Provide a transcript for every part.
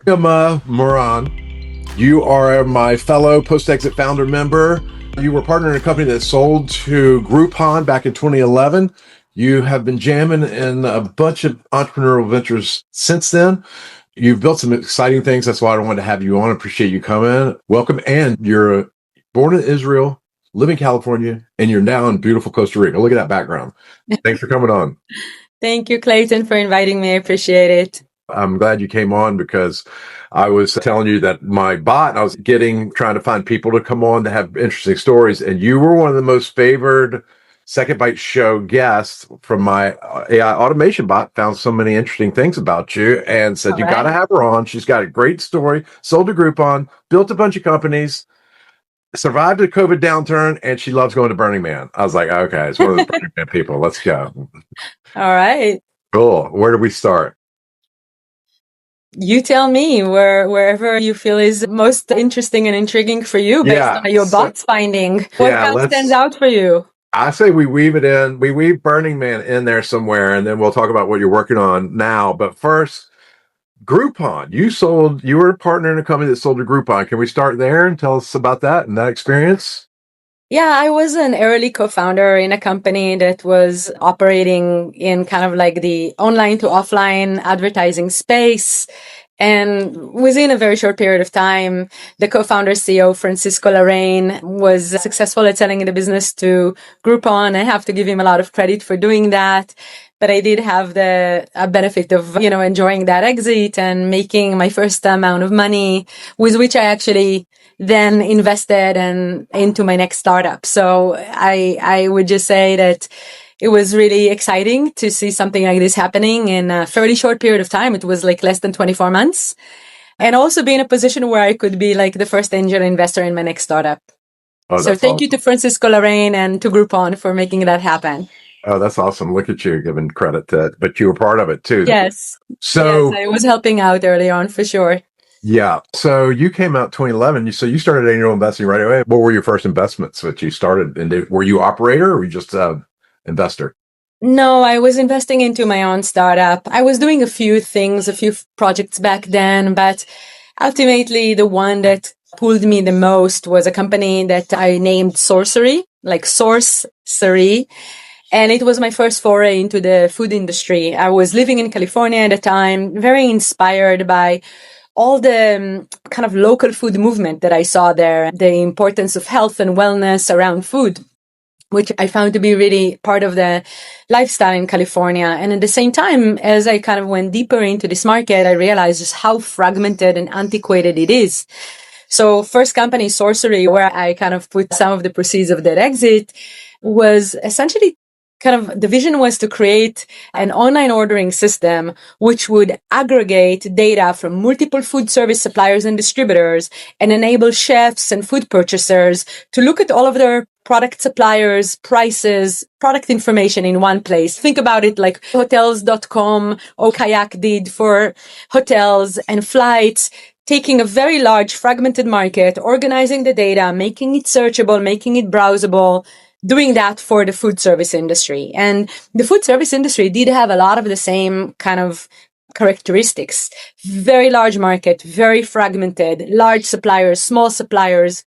Moran. You are my fellow post-exit founder member. You were partner in a company that sold to Groupon back in 2011. You have been jamming in a bunch of entrepreneurial ventures since then. You've built some exciting things. That's why I wanted to have you on. Appreciate you coming. Welcome. And you're born in Israel, live in California, and you're now in beautiful Costa Rica. Look at that background. Thanks for coming on. Thank you, Clayton, for inviting me. I appreciate it. I'm glad you came on because I was telling you that my bot, I was trying to find people to come on to have interesting stories. And you were one of the most favored Second Bite Show guests from my AI automation bot. Found so many interesting things about you and said, you got to have her on. She's got a great story, sold to Groupon, built a bunch of companies, survived the COVID downturn, and she loves going to Burning Man. I was like, okay, it's one of the Burning Man people. Let's go. All right. Cool. Where do we start? You tell me wherever you feel is most interesting and intriguing for you based on your bot's finding. What stands out for you? I say we weave it in. We weave Burning Man in there somewhere, and then we'll talk about what you're working on now. But first, Groupon. You were a partner in a company that sold to Groupon. Can we start there and tell us about that and that experience? Yeah, I was an early co-founder in a company that was operating in kind of like the online to offline advertising space. And within a very short period of time, the co-founder CEO, Francisco Lorraine, was successful at selling the business to Groupon. I have to give him a lot of credit for doing that. But I did have the benefit of, enjoying that exit and making my first amount of money, with which I actually then invested into my next startup. So I would just say that it was really exciting to see something like this happening in a fairly short period of time. It was like less than 24 months. And also be in a position where I could be like the first angel investor in my next startup. So thank you to Francisco Lorraine and to Groupon for making that happen. Oh, that's awesome. Look at you giving credit to it, but you were part of it too. Yes. So I was helping out early on for sure. Yeah. So you came out 2011. So you started angel investing right away. What were your first investments that you started? And were you operator or were you just investor? No, I was investing into my own startup. I was doing a few projects back then, but ultimately the one that pulled me the most was a company that I named Sorcery, like Sorcery. And it was my first foray into the food industry. I was living in California at the time, very inspired by all the kind of local food movement that I saw there, the importance of health and wellness around food, which I found to be really part of the lifestyle in California. And at the same time, as I kind of went deeper into this market, I realized just how fragmented and antiquated it is. So first company, Sorcery, where I kind of put some of the proceeds of that exit, was essentially the vision was to create an online ordering system which would aggregate data from multiple food service suppliers and distributors and enable chefs and food purchasers to look at all of their product suppliers, prices, product information in one place. Think about it like hotels.com or Kayak did for hotels and flights, taking a very large fragmented market, organizing the data, making it searchable, making it browsable, doing that for the food service industry. And the food service industry did have a lot of the same kind of characteristics. Very large market, very fragmented, large suppliers, small suppliers,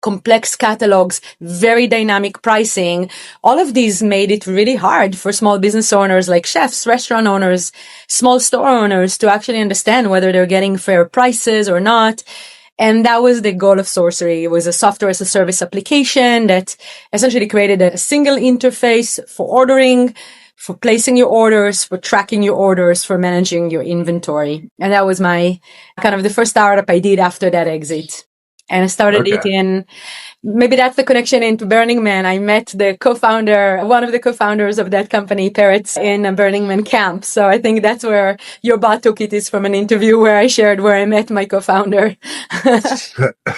complex catalogs, very dynamic pricing. All of these made it really hard for small business owners like chefs, restaurant owners, small store owners to actually understand whether they're getting fair prices or not. And that was the goal of Sorcery. It was a software as a service application that essentially created a single interface for ordering, for placing your orders, for tracking your orders, for managing your inventory. And that was my kind of the first startup I did after that exit. And I started it in, maybe that's the connection into Burning Man. I met one of the co-founders of that company, Parrots, in a Burning Man camp. So I think that's where your bot took it, is from an interview where I shared where I met my co-founder.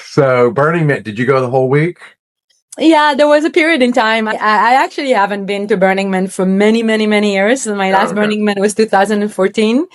So Burning Man, did you go the whole week? Yeah, there was a period in time. I actually haven't been to Burning Man for many, many, many years. My last Burning Man was 2014.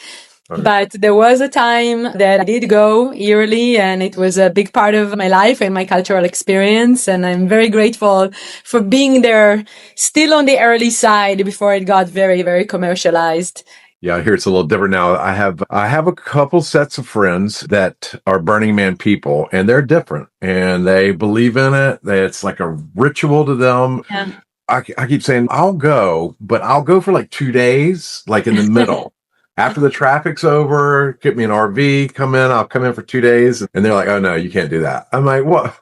Okay. But there was a time that I did go yearly, and it was a big part of my life and my cultural experience. And I'm very grateful for being there still on the early side before it got very, very commercialized. Yeah, I hear it's a little different now. I have a couple sets of friends that are Burning Man people, and they're different, and they believe in it. It's like a ritual to them. Yeah. I keep saying I'll go, but I'll go for like 2 days, like in the middle. After the traffic's over, get me an RV, come in. I'll come in for 2 days, and they're like, "Oh no, you can't do that." I'm like, "What?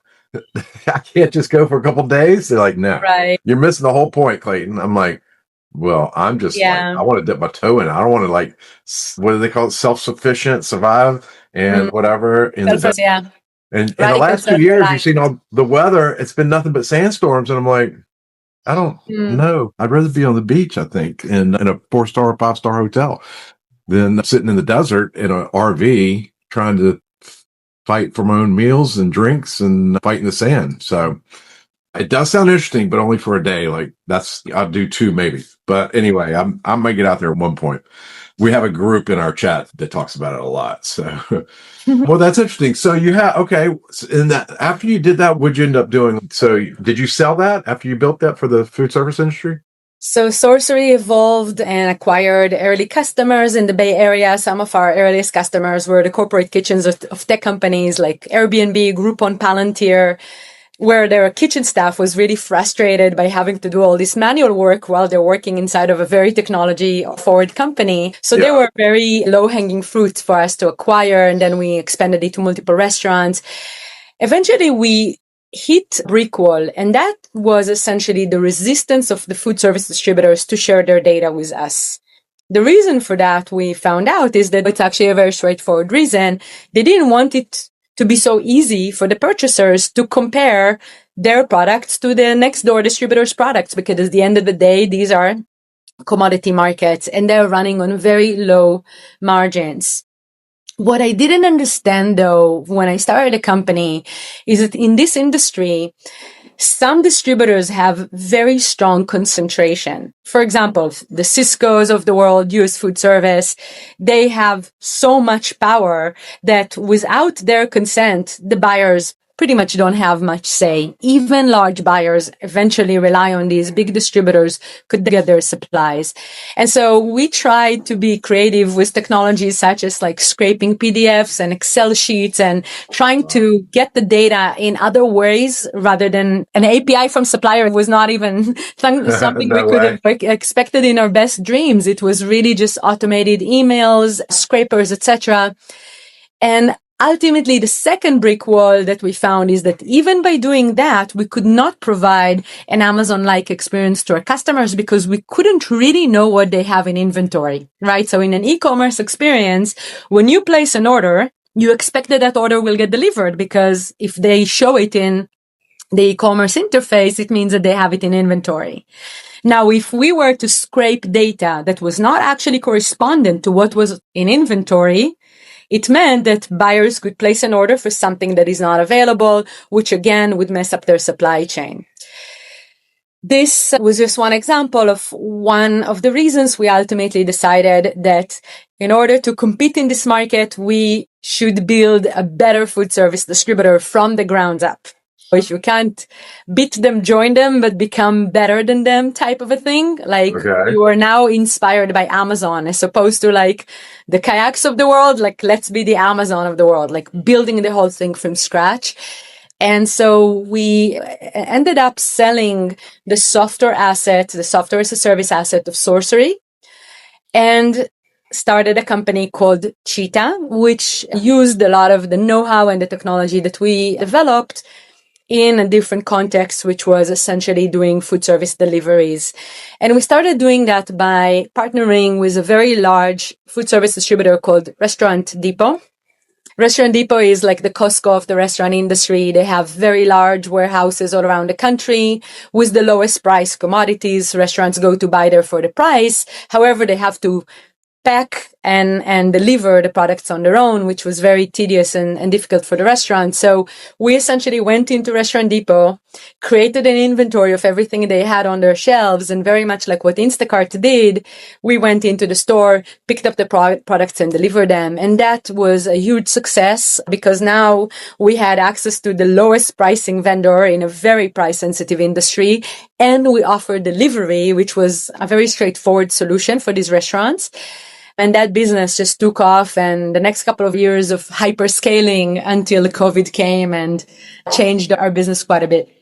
I can't just go for a couple days?" They're like, "No, Right. you're missing the whole point, Clayton." I'm like, well, I'm just like, Yeah. I want to dip my toe in it. I don't want to like, what do they call it? Self-sufficient, survive and Mm. whatever in the desert. Yeah. And in the Radical last 2 years, you've self-reliance. seen all the weather. It's been nothing but sandstorms. And I'm like, I don't Mm. know. I'd rather be on the beach, I think, in a 4-star or 5-star hotel than sitting in the desert in an RV trying to fight for my own meals and drinks and fight in the sand. So it does sound interesting, but only for a day. Like I'll do 2 maybe. But anyway, I might get out there at one point. We have a group in our chat that talks about it a lot. So, well, that's interesting. So okay. And that after you did that, what'd you end up doing? So did you sell that after you built that for the food service industry? So Sorcery evolved and acquired early customers in the Bay Area. Some of our earliest customers were the corporate kitchens of tech companies like Airbnb, Groupon, Palantir, where their kitchen staff was really frustrated by having to do all this manual work while they're working inside of a very technology forward company. So they were very low hanging fruits for us to acquire. And then we expanded it to multiple restaurants. Eventually we hit brick wall, and that was essentially the resistance of the food service distributors to share their data with us. The reason for that, we found out, is that it's actually a very straightforward reason. They didn't want it to be so easy for the purchasers to compare their products to the next door distributor's products, because at the end of the day, these are commodity markets and they're running on very low margins. What I didn't understand, though, when I started a company, is that in this industry, some distributors have very strong concentration. For example, the Cisco's of the world, US Food Service, they have so much power that without their consent, the buyers pretty much don't have much say. Even large buyers eventually rely on these big distributors could get their supplies. And so we tried to be creative with technologies such as like scraping PDFs and Excel sheets and trying to get the data in other ways rather than an API from supplier was not even something we could have expected in our best dreams. It was really just automated emails, scrapers, etc. And ultimately, the second brick wall that we found is that even by doing that, we could not provide an Amazon-like experience to our customers because we couldn't really know what they have in inventory, right? So in an e-commerce experience, when you place an order, you expect that that order will get delivered, because if they show it in the e-commerce interface, it means that they have it in inventory. Now, if we were to scrape data that was not actually correspondent to what was in inventory, it meant that buyers could place an order for something that is not available, which again would mess up their supply chain. This was just one example of one of the reasons we ultimately decided that in order to compete in this market, we should build a better food service distributor from the ground up. If you can't beat them, join them, but become better than them type of a thing. Like you are now inspired by Amazon as opposed to like the kayaks of the world. Like, let's be the Amazon of the world, like building the whole thing from scratch. And so we ended up selling the software asset, the software as a service asset of Sorcery, and started a company called Cheetah, which used a lot of the know-how and the technology that we developed in a different context, which was essentially doing food service deliveries. And we started doing that by partnering with a very large food service distributor called Restaurant Depot. Restaurant Depot is like the Costco of the restaurant industry. They have very large warehouses all around the country with the lowest price commodities. Restaurants go to buy there for the price. However, they have to pack and deliver the products on their own, which was very tedious and difficult for the restaurant. So we essentially went into Restaurant Depot, created an inventory of everything they had on their shelves, and very much like what Instacart did, we went into the store, picked up the products and delivered them. And that was a huge success because now we had access to the lowest pricing vendor in a very price sensitive industry. And we offered delivery, which was a very straightforward solution for these restaurants. And that business just took off, and the next couple of years of hyperscaling until COVID came and changed our business quite a bit.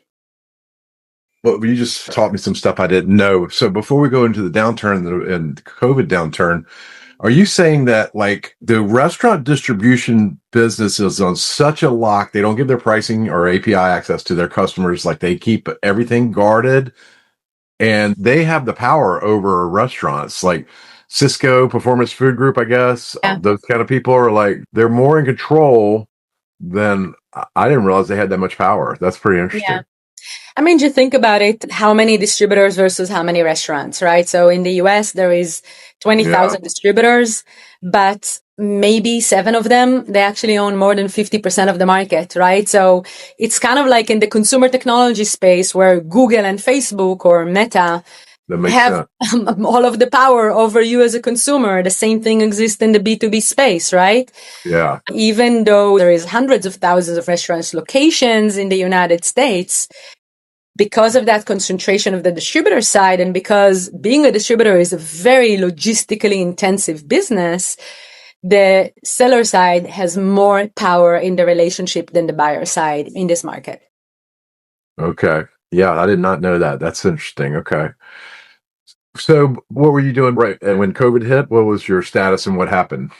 Well, you just taught me some stuff I didn't know. So before we go into the downturn and the COVID downturn, are you saying that like the restaurant distribution business is on such a lock, they don't give their pricing or API access to their customers, like they keep everything guarded and they have the power over restaurants like Cisco Performance Food Group, I guess. Yeah. Those kind of people are like, they're more in control than I didn't realize they had that much power. That's pretty interesting. Yeah. I mean, just think about it, how many distributors versus how many restaurants, right? So in the US, there is 20,000 distributors, but maybe 7 of them, they actually own more than 50% of the market, right? So it's kind of like in the consumer technology space where Google and Facebook or Meta have all of the power over you as a consumer. The same thing exists in the B2B space, right? Yeah. Even though there is hundreds of thousands of restaurants locations in the United States, because of that concentration of the distributor side, and because being a distributor is a very logistically intensive business, the seller side has more power in the relationship than the buyer side in this market. Okay. Yeah, I did not know that. That's interesting. Okay. So what were you doing right? And when COVID hit, what was your status and what happened?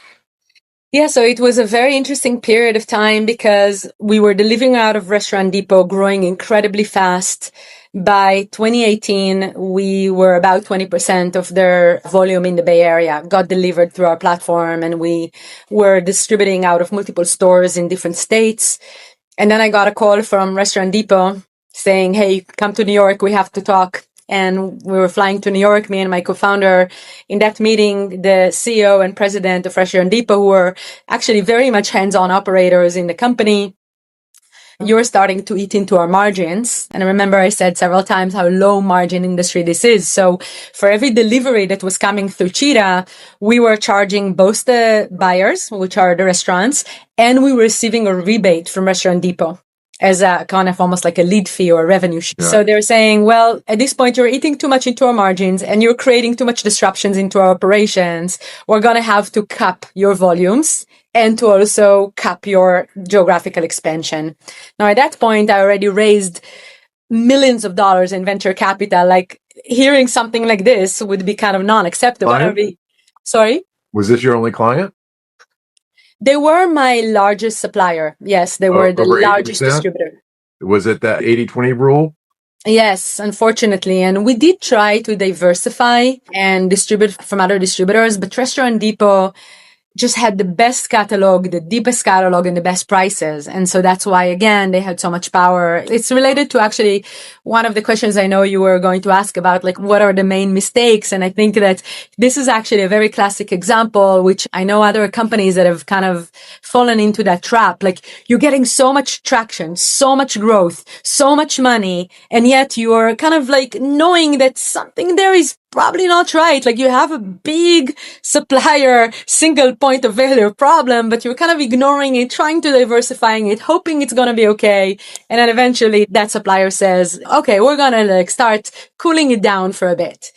Yeah, so it was a very interesting period of time because we were delivering out of Restaurant Depot, growing incredibly fast. By 2018, we were about 20% of their volume in the Bay Area got delivered through our platform, and we were distributing out of multiple stores in different states. And then I got a call from Restaurant Depot saying, hey, come to New York, we have to talk. And we were flying to New York, me and my co-founder. In that meeting, the CEO and president of Restaurant Depot, who were actually very much hands-on operators in the company, you're starting to eat into our margins. And I remember I said several times how low margin industry this is. So for every delivery that was coming through Cheetah, we were charging both the buyers, which are the restaurants, and we were receiving a rebate from Restaurant Depot as a kind of almost like a lead fee or revenue share. Yeah. So they're saying, well, at this point, you're eating too much into our margins and you're creating too much disruptions into our operations. We're going to have to cap your volumes and to also cap your geographical expansion. Now, at that point, I already raised millions of dollars in venture capital. Like hearing something like this would be kind of non-acceptable. Sorry? Was this your only client? They were my largest supplier. Yes, they were the largest distributor. Was it that 80-20 rule? Yes, unfortunately. And we did try to diversify and distribute from other distributors, but Restaurant Depot just had the best catalog, the deepest catalog, and the best prices. And so that's why, again, they had so much power. It's related to actually one of the questions I know you were going to ask about, like, what are the main mistakes? And I think that this is actually a very classic example, which I know other companies that have kind of fallen into that trap. Like, you're getting so much traction, so much growth, so much money, and yet you're kind of like knowing that something there is probably not right. Like you have a big supplier, single point of failure problem, but you're kind of ignoring it, trying to diversifying it, hoping it's going to be okay. And then eventually that supplier says, okay, we're going to like start cooling it down for a bit.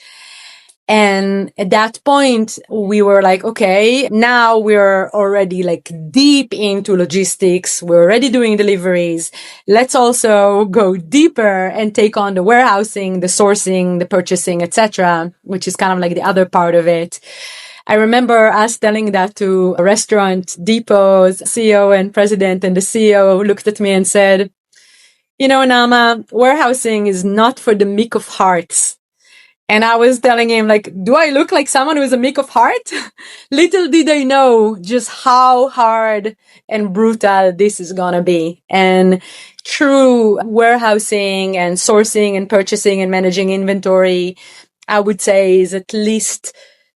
And at that point, we were like, okay, now we're already like deep into logistics. We're already doing deliveries. Let's also go deeper and take on the warehousing, the sourcing, the purchasing, etc., which is kind of like the other part of it. I remember us telling that to Restaurant Depot's CEO and president, and the CEO looked at me and said, you know, Nama, warehousing is not for the meek of hearts. And I was telling him, like, do I look like someone who's a meek of heart? Little did I know just how hard and brutal this is going to be. And true warehousing and sourcing and purchasing and managing inventory, I would say, is at least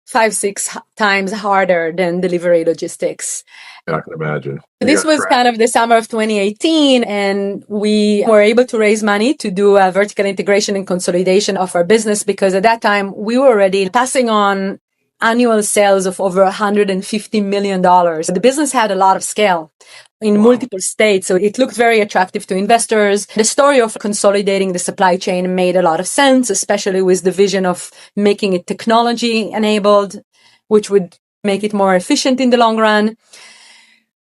5-6 times harder than delivery logistics. I can imagine. This was kind of the summer of 2018, and we were able to raise money to do a vertical integration and consolidation of our business, because at that time we were already passing on annual sales of over $150 million. The business had a lot of scale in multiple states, so it looked very attractive to investors. The story of consolidating the supply chain made a lot of sense, especially with the vision of making it technology enabled, which would make it more efficient in the long run.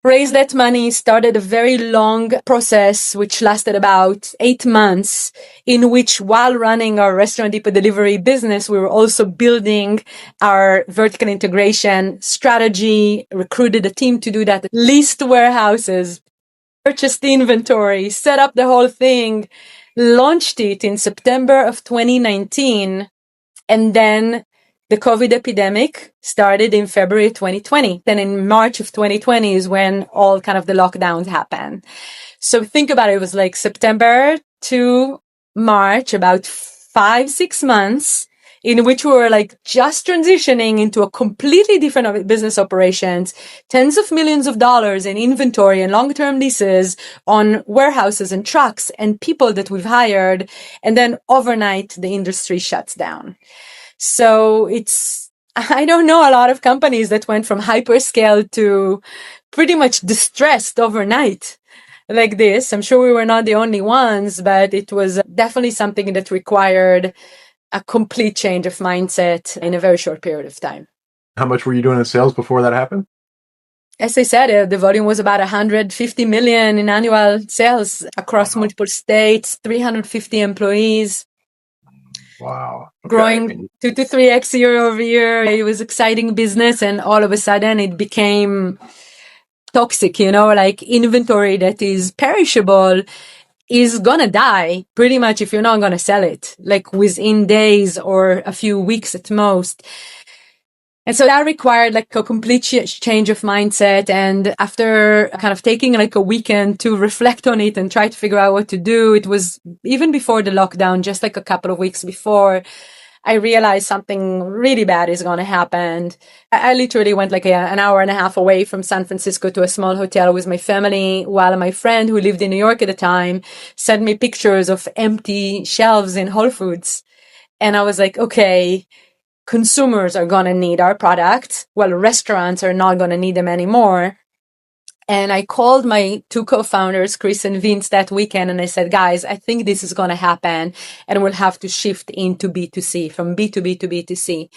Raised that money, started a very long process, which lasted about 8 months, in which while running our restaurant depot delivery business, we were also building our vertical integration strategy, recruited a team to do that, leased warehouses, purchased the inventory, set up the whole thing, launched it in September of 2019. And then the COVID epidemic started in February 2020. Then in March of 2020 is when all kind of the lockdowns happened. So think about it. It was like September to March, about 5-6 months in which we were like just transitioning into a completely different business operations, tens of millions of dollars in inventory and long-term leases on warehouses and trucks and people that we've hired. And then overnight, the industry shuts down. So I don't know a lot of companies that went from hyperscale to pretty much distressed overnight like this. I'm sure we were not the only ones, but it was definitely something that required a complete change of mindset in a very short period of time. How much were you doing in sales before that happened? As I said, the volume was about 150 million in annual sales across multiple states, 350 employees. Wow. Okay. Growing 2 to 3x year over year. It was exciting business, and all of a sudden it became toxic, like inventory that is perishable is gonna die pretty much if you're not gonna sell it, like within days or a few weeks at most. And so that required like a complete change of mindset. And after kind of taking like a weekend to reflect on it and try to figure out what to do, it was even before the lockdown, just like a couple of weeks before, I realized something really bad is going to happen. I literally went like an hour and a half away from San Francisco to a small hotel with my family, while my friend who lived in New York at the time sent me pictures of empty shelves in Whole Foods. And I was like, okay, consumers are going to need our product. Well, restaurants are not going to need them anymore. And I called my 2 co-founders, Chris and Vince, that weekend. And I said, guys, I think this is going to happen. And we'll have to shift into B2C, from B2B to B2C.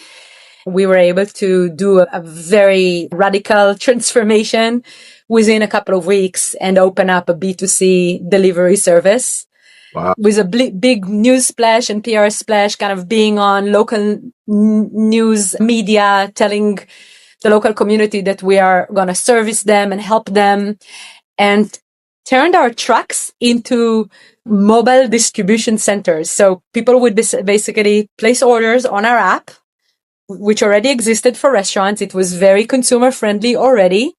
We were able to do a very radical transformation within a couple of weeks and open up a B2C delivery service. Wow. With a big news splash and PR splash, kind of being on local news media, telling the local community that we are going to service them and help them, and turned our trucks into mobile distribution centers. So people would basically place orders on our app, which already existed for restaurants. It was very consumer friendly already.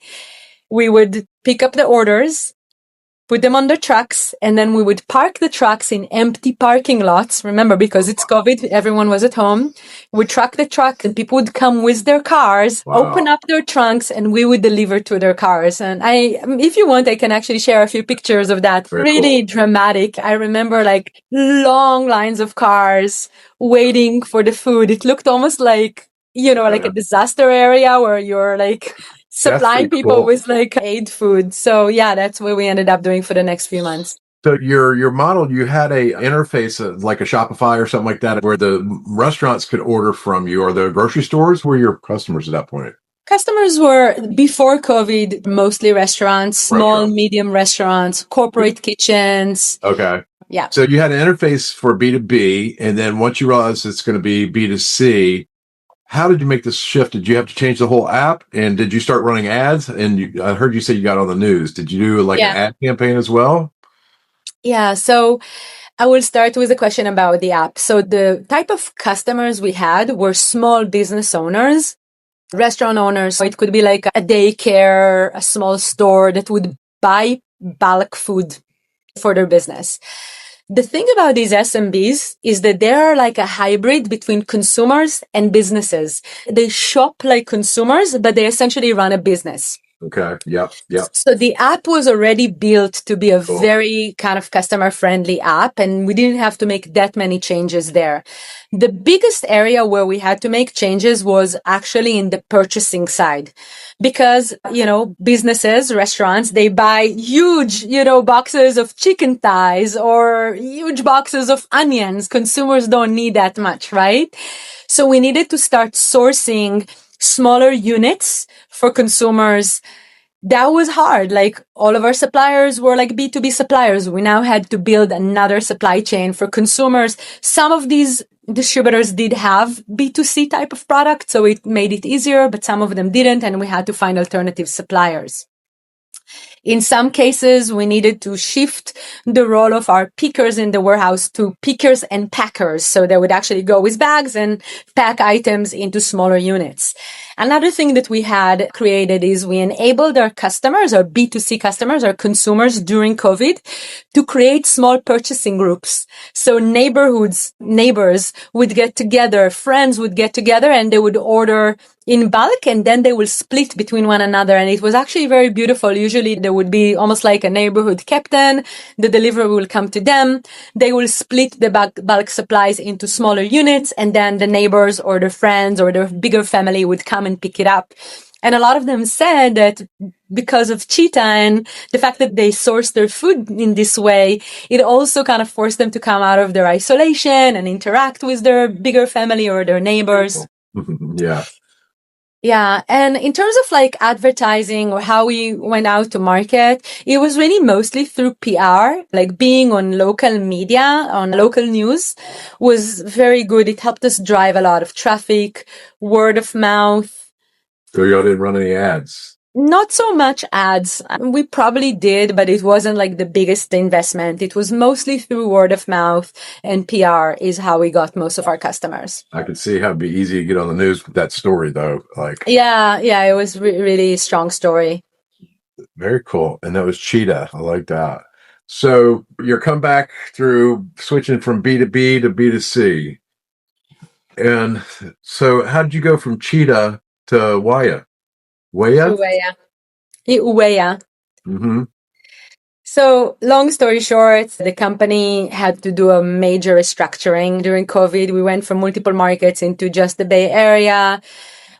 We would pick up the orders, put them on the trucks, and then we would park the trucks in empty parking lots. Remember, because it's COVID, everyone was at home. We'd truck the truck and people would come with their cars, open up their trunks, and we would deliver to their cars. And if you want, I can actually share a few pictures of that. Very really cool. Dramatic. I remember like long lines of cars waiting for the food. It looked almost like, like a disaster area where you're like supplying people cool. with like aid food. So yeah, that's what we ended up doing for the next few months. So your model, you had a interface like a Shopify or something like that, where the restaurants could order from you, or the grocery stores were your customers at that point? Customers were, before COVID, mostly restaurants, small, medium restaurants, corporate kitchens. Okay. Yeah. So you had an interface for B2B, and then once you realized it's going to be B2C, how did you make this shift? Did you have to change the whole app? And did you start running ads? And I heard you say you got on the news. Did you do like an ad campaign as well? Yeah. So I will start with a question about the app. So the type of customers we had were small business owners, restaurant owners. So it could be like a daycare, a small store that would buy bulk food for their business. The thing about these SMBs is that they're like a hybrid between consumers and businesses. They shop like consumers, but they essentially run a business. Okay. Yep. So the app was already built to be a very kind of customer friendly app, and we didn't have to make that many changes there. The biggest area where we had to make changes was actually in the purchasing side, because, businesses, restaurants, they buy huge, boxes of chicken thighs or huge boxes of onions. Consumers don't need that much, right? So we needed to start sourcing smaller units for consumers. That was hard. Like all of our suppliers were like B2B suppliers. We now had to build another supply chain for consumers. Some of these distributors did have B2C type of product, so it made it easier, but some of them didn't, and we had to find alternative suppliers. In some cases, we needed to shift the role of our pickers in the warehouse to pickers and packers. So they would actually go with bags and pack items into smaller units. Another thing that we had created is we enabled our customers, our B2C customers, our consumers during COVID to create small purchasing groups. So neighbors would get together, friends would get together, and they would order in bulk, and then they will split between one another. And it was actually very beautiful. Usually there would be almost like a neighborhood captain. The delivery will come to them. They will split the bulk supplies into smaller units, and then the neighbors or their friends or their bigger family would come and pick it up. And a lot of them said that because of Cheetah and the fact that they source their food in this way, it also kind of forced them to come out of their isolation and interact with their bigger family or their neighbors. Yeah. Yeah. And in terms of like advertising or how we went out to market, it was really mostly through PR, like being on local media, on local news was very good. It helped us drive a lot of traffic, word of mouth. So y'all didn't run any ads? Not so much ads. We probably did, but it wasn't like the biggest investment. It was mostly through word of mouth, and PR is how we got most of our customers. I could see how it'd be easy to get on the news with that story, though. Yeah, it was really strong story. Very cool. And that was Cheetah. I like that. So your comeback through switching from B2B to B2C. And so how did you go from Cheetah to Waya? Waya? Uweya. Mm-hmm. So long story short, the company had to do a major restructuring during COVID. We went from multiple markets into just the Bay Area.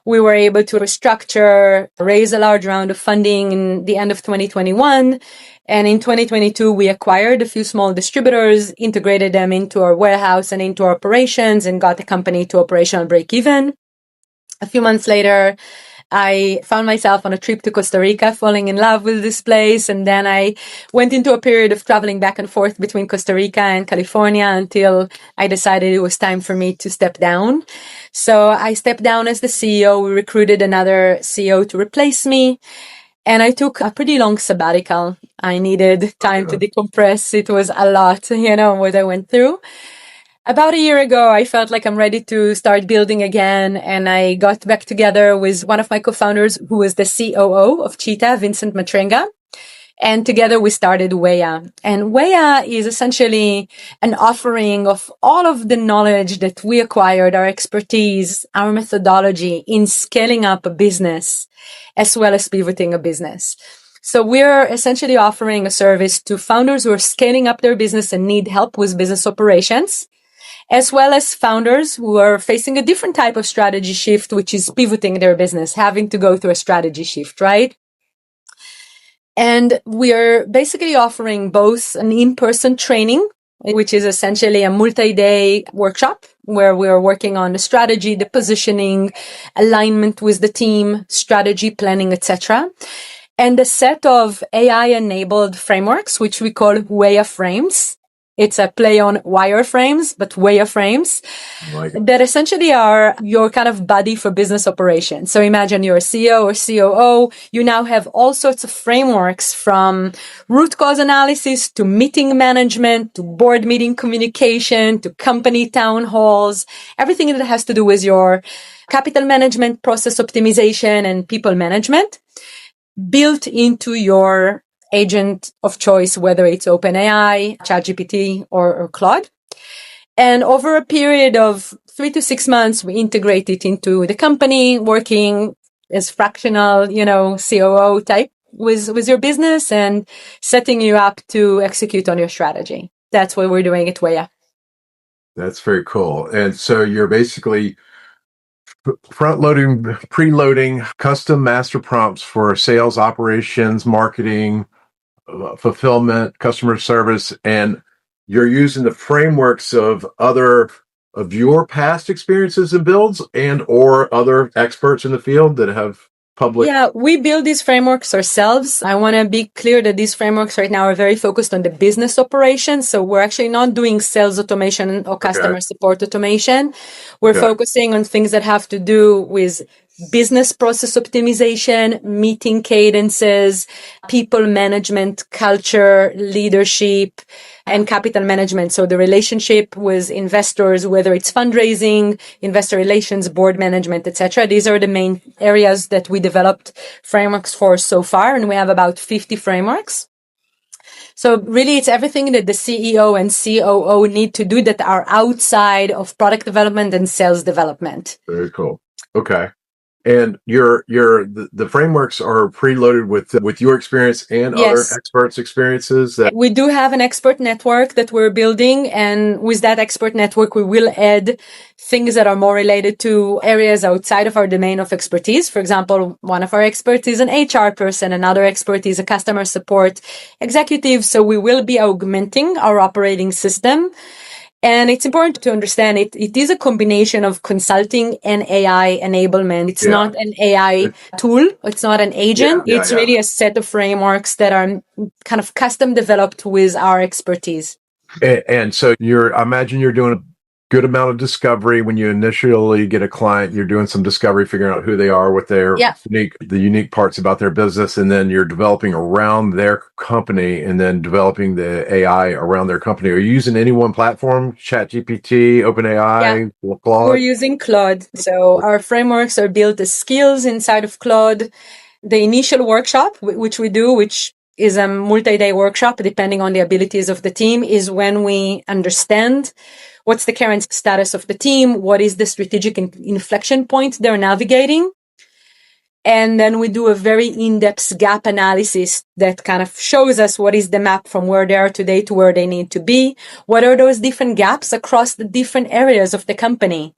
We were able to restructure, raise a large round of funding in the end of 2021. And in 2022, we acquired a few small distributors, integrated them into our warehouse and into our operations, and got the company to operational break even. A few months later, I found myself on a trip to Costa Rica, falling in love with this place. And then I went into a period of traveling back and forth between Costa Rica and California until I decided it was time for me to step down. So I stepped down as the CEO. We recruited another CEO to replace me. And I took a pretty long sabbatical. I needed time to decompress. It was a lot, what I went through. About a year ago, I felt like I'm ready to start building again, and I got back together with one of my co-founders, who was the COO of Cheetah, Vincent Matrenga, and together we started Weya. And Weya is essentially an offering of all of the knowledge that we acquired, our expertise, our methodology in scaling up a business, as well as pivoting a business. So we're essentially offering a service to founders who are scaling up their business and need help with business operations, as well as founders who are facing a different type of strategy shift, which is pivoting their business, having to go through a strategy shift, right? And we are basically offering both an in-person training, which is essentially a multi-day workshop where we are working on the strategy, the positioning, alignment with the team, strategy planning, etc., and a set of AI-enabled frameworks, which we call Weya Frames. It's a play on wireframes, but wireframes that essentially are your kind of buddy for business operations. So imagine you're a CEO or COO. You now have all sorts of frameworks, from root cause analysis to meeting management to board meeting communication to company town halls, everything that has to do with your capital management, process optimization, and people management built into your agent of choice, whether it's OpenAI, ChatGPT, or Claude. And over a period of 3 to 6 months, we integrate it into the company, working as fractional, COO type with your business and setting you up to execute on your strategy. That's what we're doing at Weya. That's very cool. And so you're basically front-loading, preloading custom master prompts for sales, operations, marketing, fulfillment, customer service, and you're using the frameworks of other of your past experiences and builds and or other experts in the field that have public? Yeah, we build these frameworks ourselves. I want to be clear that these frameworks right now are very focused on the business operations. So we're actually not doing sales automation or customer support automation. We're focusing on things that have to do with business process optimization, meeting cadences, people management, culture, leadership, and capital management. So the relationship with investors, whether it's fundraising, investor relations, board management, etc. These are the main areas that we developed frameworks for so far, and we have about 50 frameworks. So really, it's everything that the CEO and COO need to do that are outside of product development and sales development. Very cool. Okay. And the frameworks are preloaded with your experience and other experts' experiences. That we do have an expert network that we're building, and with that expert network, we will add things that are more related to areas outside of our domain of expertise. For example, one of our experts is an HR person, another expert is a customer support executive. So we will be augmenting our operating system. And it's important to understand it is a combination of consulting and AI enablement. It's not an AI tool. It's not an agent. It's really a set of frameworks that are kind of custom developed with our expertise. And so I imagine you're doing a good amount of discovery when you initially get a client. You're doing some discovery, figuring out who they are, what their unique parts about their business, and then you're developing around their company, and then developing the AI around their company. Are you using any one platform? ChatGPT, OpenAI, Claude? We're using Claude. So our frameworks are built as skills inside of Claude. The initial workshop, which we do, which is a multi-day workshop, depending on the abilities of the team, is when we understand what's the current status of the team, what is the strategic inflection point they're navigating. And then we do a very in-depth gap analysis that kind of shows us what is the map from where they are today to where they need to be. What are those different gaps across the different areas of the company?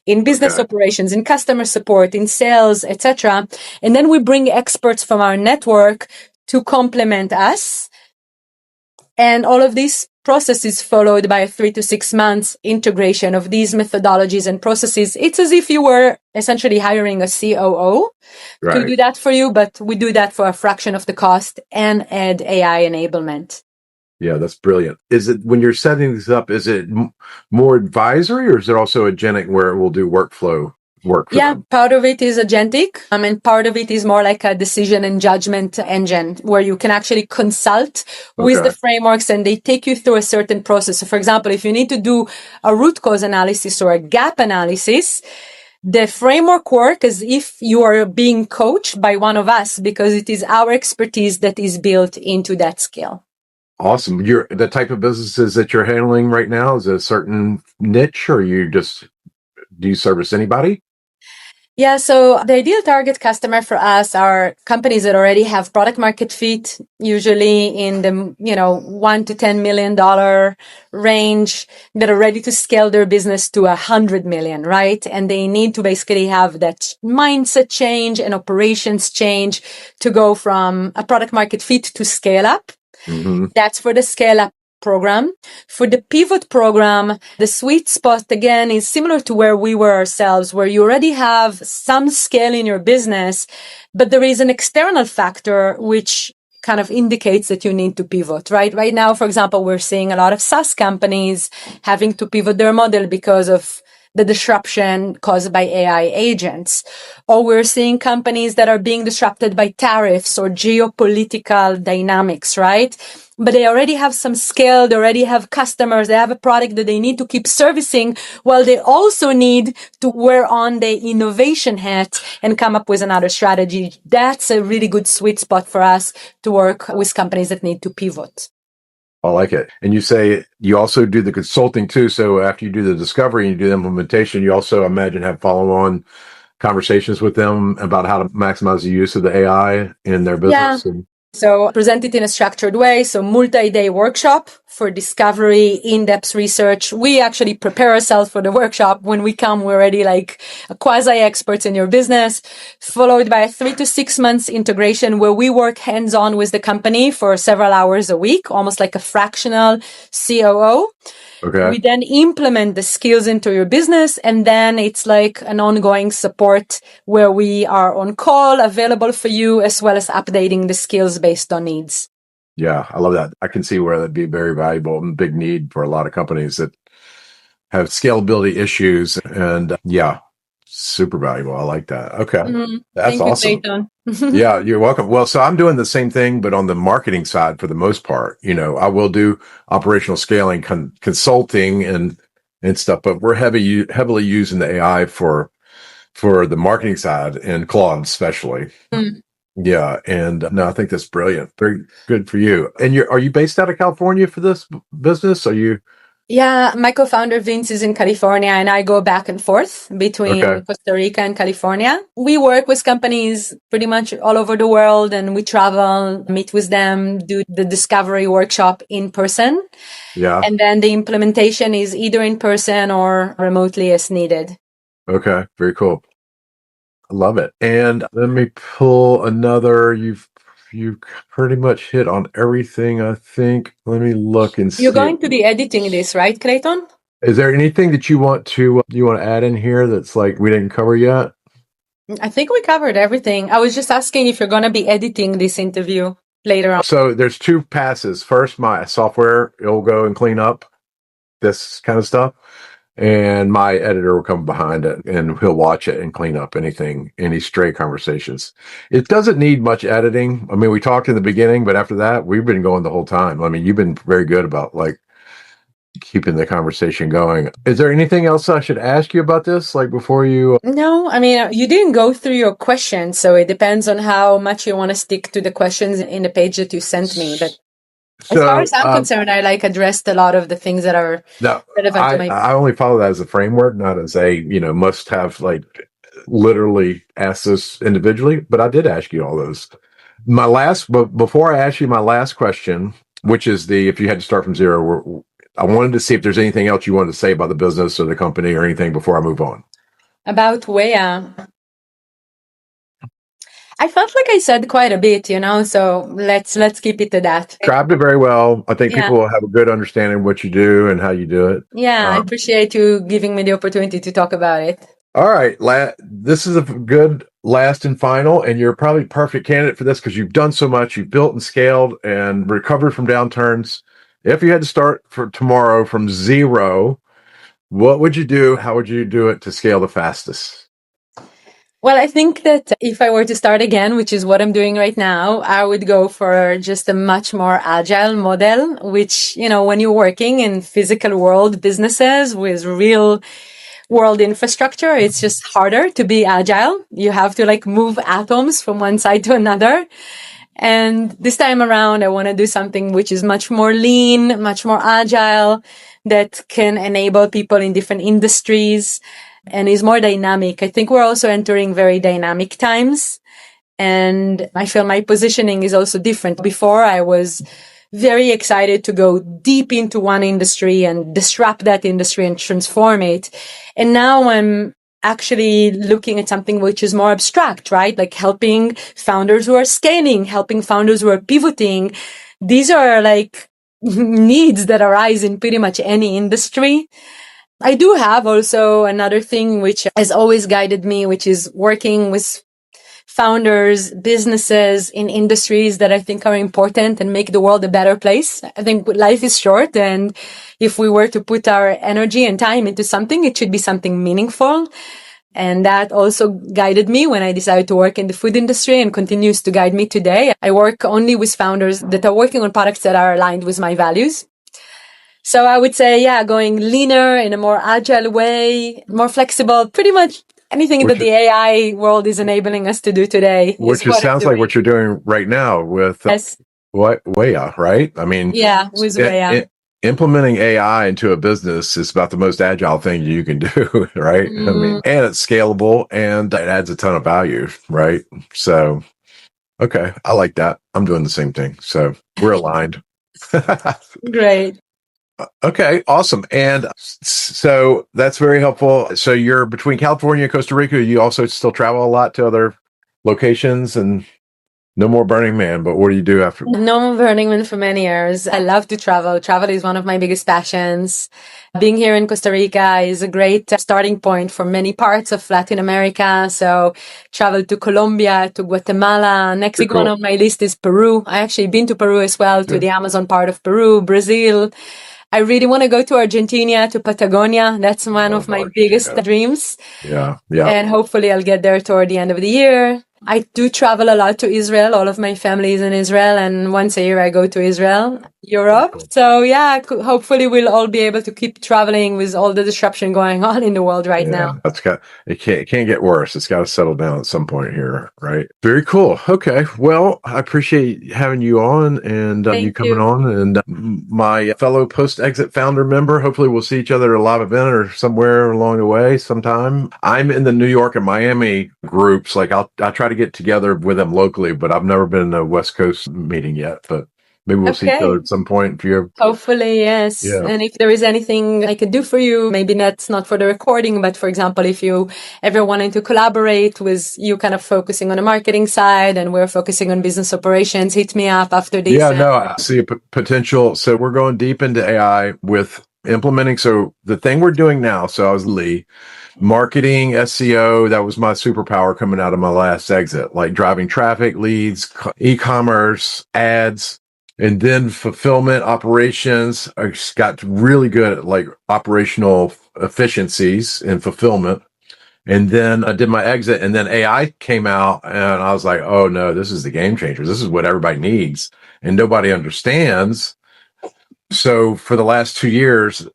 In business operations, in customer support, in sales, etc. And then we bring experts from our network to complement us. And all of this process is followed by a 3 to 6 months integration of these methodologies and processes. It's as if you were essentially hiring a COO to do that for you, but we do that for a fraction of the cost and add AI enablement. Yeah, that's brilliant. Is it, when you're setting this up, is it more advisory, or is it also agentic where it will do workflow work for them? Part of it is agentic, and part of it is more like a decision and judgment engine where you can actually consult with the frameworks and they take you through a certain process. So for example, if you need to do a root cause analysis or a gap analysis, the framework works as if you are being coached by one of us, because it is our expertise that is built into that skill. Awesome. The type of businesses that you're handling right now is a certain niche, or do you service anybody? Yeah, so the ideal target customer for us are companies that already have product market fit, usually in the $1 to $10 million range, that are ready to scale their business to $100 million, right? And they need to basically have that mindset change and operations change to go from a product market fit to scale up. Mm-hmm. That's for the scale up program. For the pivot program, the sweet spot again is similar to where we were ourselves, where you already have some scale in your business, but there is an external factor which kind of indicates that you need to pivot, right? Right now, for example, we're seeing a lot of SaaS companies having to pivot their model because of the disruption caused by AI agents. Or we're seeing companies that are being disrupted by tariffs or geopolitical dynamics, right? But they already have some scale, they already have customers, they have a product that they need to keep servicing, while they also need to wear on the innovation hat and come up with another strategy. That's a really good sweet spot for us to work with companies that need to pivot. I like it. And you say you also do the consulting too. So after you do the discovery and you do the implementation, you also imagine have follow-on conversations with them about how to maximize the use of the AI in their business. So present it in a structured way. So multi-day workshop for discovery, in-depth research. We actually prepare ourselves for the workshop. When we come, we're already like quasi-experts in your business, followed by a 3 to 6 months integration where we work hands-on with the company for several hours a week, almost like a fractional COO. Okay. We then implement the skills into your business, and then it's like an ongoing support where we are on call, available for you, as well as updating the skills based on needs. Yeah, I love that. I can see where that'd be very valuable and big need for a lot of companies that have scalability issues. And yeah, super valuable. I like that. Okay. That's Thank you, awesome. Clayton. Yeah, you're welcome. Well, so I'm doing the same thing, but on the marketing side for the most part. I will do operational scaling, consulting, and stuff, but we're heavily using the AI for the marketing side and Claude especially. Yeah, and no, I think that's brilliant. Very good for you. And are you based out of California for this business? Are you Yeah, my co-founder Vince is in California, and I go back and forth okay? between Costa Rica and California. We work with companies pretty much all over the world, and we travel, meet with them, do the discovery workshop in person. Yeah. And then the implementation is either in person or remotely as needed. Okay. Very cool. I love it. And let me pull another. You've pretty much hit on everything, I think. Let me look and You're see. going to be editing this, right, Clayton? Is there anything that you want to add in here that's like we didn't cover yet? I think we covered everything. I was just asking if you're going to be editing this interview later on. So there's two passes. First, my software, it'll go and clean up this kind of stuff. And my editor will come behind it and he'll watch it and clean up any stray conversations. It doesn't need much editing. I mean, we talked in the beginning, but after that, we've been going the whole time. I mean, you've been very good about like keeping the conversation going. Is there anything else I should ask you about this? Like before you? No, I mean, you didn't go through your questions, so it depends on how much you want to stick to the questions in the page that you sent me. But as far So, as I'm concerned, I like addressed a lot of the things that are no, relevant to my. I only follow that as a framework, not as a, must have like literally ask this individually, but I did ask you all those. But before I ask you my last question, which is if you had to start from zero, I wanted to see if there's anything else you wanted to say about the business or the company or anything before I move on. About Wea, I felt like I said quite a bit, so let's keep it to that. Described it very well. I think Yeah. people will have a good understanding of what you do and how you do it. Yeah, I appreciate you giving me the opportunity to talk about it. All right. This is a good last and final, and you're probably perfect candidate for this because you've done so much. You've built and scaled and recovered from downturns. If you had to start for tomorrow from zero, what would you do? How would you do it to scale the fastest? Well, I think that if I were to start again, which is what I'm doing right now, I would go for just a much more agile model, which, when you're working in physical world businesses with real world infrastructure, it's just harder to be agile. You have to move atoms from one side to another. And this time around, I want to do something which is much more lean, much more agile, that can enable people in different industries and is more dynamic. I think we're also entering very dynamic times. And I feel my positioning is also different. Before, I was very excited to go deep into one industry and disrupt that industry and transform it. And now I'm actually looking at something which is more abstract, right? Like helping founders who are scaling, helping founders who are pivoting. These are needs that arise in pretty much any industry. I do have also another thing which has always guided me, which is working with founders, businesses in industries that I think are important and make the world a better place. I think life is short, and if we were to put our energy and time into something, it should be something meaningful. And that also guided me when I decided to work in the food industry and continues to guide me today. I work only with founders that are working on products that are aligned with my values. So I would say, going leaner in a more agile way, more flexible, pretty much anything that the AI world is enabling us to do today. Which sounds like what you're doing right now with Wea, right? I mean, with Wea. Implementing AI into a business is about the most agile thing you can do, right? I mean, and it's scalable and it adds a ton of value, right? So, okay, I like that. I'm doing the same thing. So we're aligned. Great. Okay, awesome. And so that's very helpful. So you're between California and Costa Rica. You also still travel a lot to other locations and No more Burning Man, but what do you do after? No more Burning Man for many years. I love to travel. Travel is one of my biggest passions. Being here in Costa Rica is a great starting point for many parts of Latin America. So travel to Colombia, to Guatemala. Next Very big one cool. on my list is Peru. I actually been to Peru as well, to Good. the Amazon part of Peru, Brazil. I really want to go to Argentina, to Patagonia. That's one of Love my biggest Argentina. dreams. Yeah. Yeah. And hopefully I'll get there toward the end of the year. I do travel a lot to Israel. All of my family is in Israel, and once a year I go to Israel, Very Europe. cool. So yeah, hopefully we'll all be able to keep traveling with all the disruption going on in the world right Yeah, now. it can't get worse. It's got to settle down at some point here, right? Very cool. Okay, well, I appreciate having you on and you Thank coming you. on, and my fellow post exit founder member. Hopefully, we'll see each other at a live event or somewhere along the way sometime. I'm in the New York and Miami groups. Like I try to get together with them locally, but I've never been in a West Coast meeting yet. But maybe we'll see each other Okay. at some point. If you're, Hopefully, yes. yeah. And if there is anything I could do for you, maybe that's not for the recording, but for example, if you ever wanted to collaborate with you kind of focusing on the marketing side and we're focusing on business operations, hit me up after this. Yeah, no, I see a potential. So we're going deep into AI with implementing. So the thing we're doing now, so I was Lee, marketing, SEO, that was my superpower coming out of my last exit, like driving traffic, leads, e-commerce, ads, and then fulfillment operations. I just got really good at like operational efficiencies and fulfillment. And then I did my exit, and then AI came out, and I was like, oh no, this is the game changer. This is what everybody needs, and nobody understands. So for the last 2 years,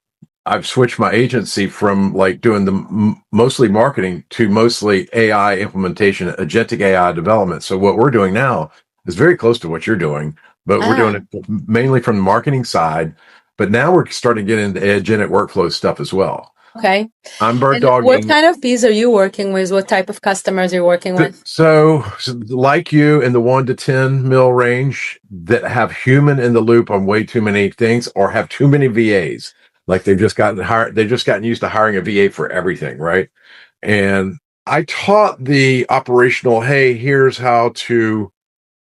I've switched my agency from like doing the mostly marketing to mostly AI implementation, agentic AI development. So what we're doing now is very close to what you're doing, but we're doing it mainly from the marketing side. But now we're starting to get into agentic workflow stuff as well. Okay. I'm bird And dogging. what kind of fees are you working with? What type of customers are you working with? So like you in the 1 to 10 mil range that have human in the loop on way too many things or have too many VAs. Like they've just gotten used to hiring a VA for everything, right? And I taught the operational, hey, here's how to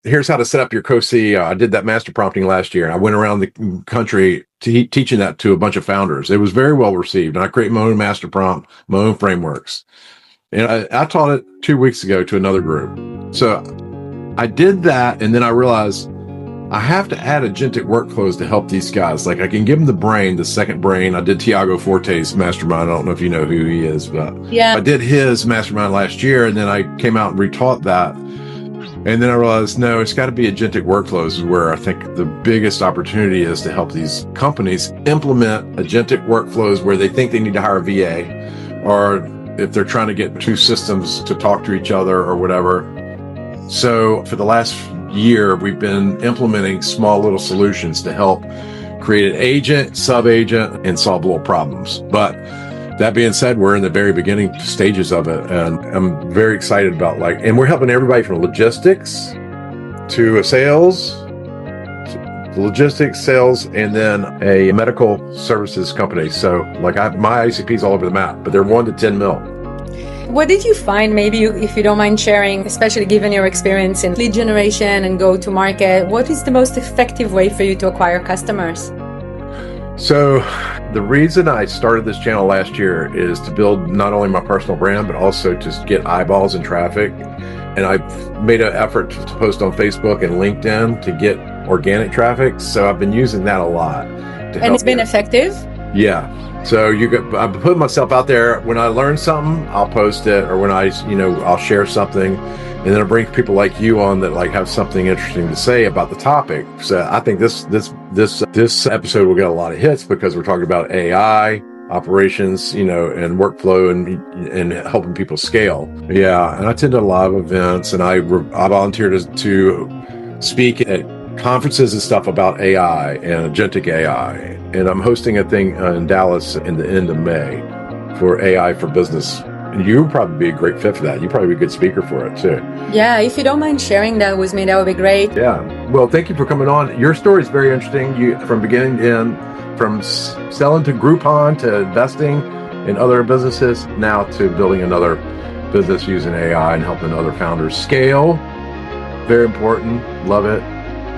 set up your co-CEO. I did that master prompting last year, and I went around the country teaching that to a bunch of founders. It was very well received, and I created my own master prompt, my own frameworks. And I taught it 2 weeks ago to another group. So I did that, and then I realized I have to add agentic workflows to help these guys. Like I can give them the brain, the second brain. I did Tiago Forte's mastermind. I don't know if you know who he is, but Yeah. I did his mastermind last year, and then I came out and retaught that. And then I realized, no, it's got to be agentic workflows where I think the biggest opportunity is to help these companies implement agentic workflows where they think they need to hire a VA, or if they're trying to get two systems to talk to each other or whatever. So for the last year, we've been implementing small little solutions to help create an agent, sub-agent, and solve little problems. But that being said, we're in the very beginning stages of it, and I'm very excited about and we're helping everybody from logistics to sales, and then a medical services company. So my ICP is all over the map, but they're 1 to 10 mil. What did you find, maybe if you don't mind sharing, especially given your experience in lead generation and go to market, what is the most effective way for you to acquire customers? So the reason I started this channel last year is to build not only my personal brand, but also to get eyeballs and traffic. And I've made an effort to post on Facebook and LinkedIn to get organic traffic. So I've been using that a lot. And it's been effective? Yeah. So I'm putting myself out there. When I learn something, I'll post it, or when I'll share something. And then it brings people like you on that have something interesting to say about the topic. So I think this episode will get a lot of hits because we're talking about AI operations, and workflow and helping people scale. Yeah, and I attend a lot of events, and I volunteer to speak at conferences and stuff about AI and agentic AI. And I'm hosting a thing in Dallas in the end of May for AI for business. You would probably be a great fit for that. You'd probably be a good speaker for it too. Yeah, if you don't mind sharing that with me, that would be great. Yeah. Well, thank you for coming on. Your story is very interesting. You from beginning to end, from selling to Groupon to investing in other businesses, now to building another business using AI and helping other founders scale very important. Love it.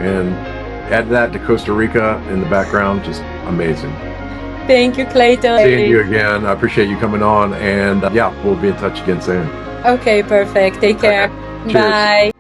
And add that to Costa Rica in the background. Just amazing. Thank you, Clayton. Seeing you again. I appreciate you coming on. And yeah, we'll be in touch again soon. Okay, perfect. Take care. Cheers. Bye.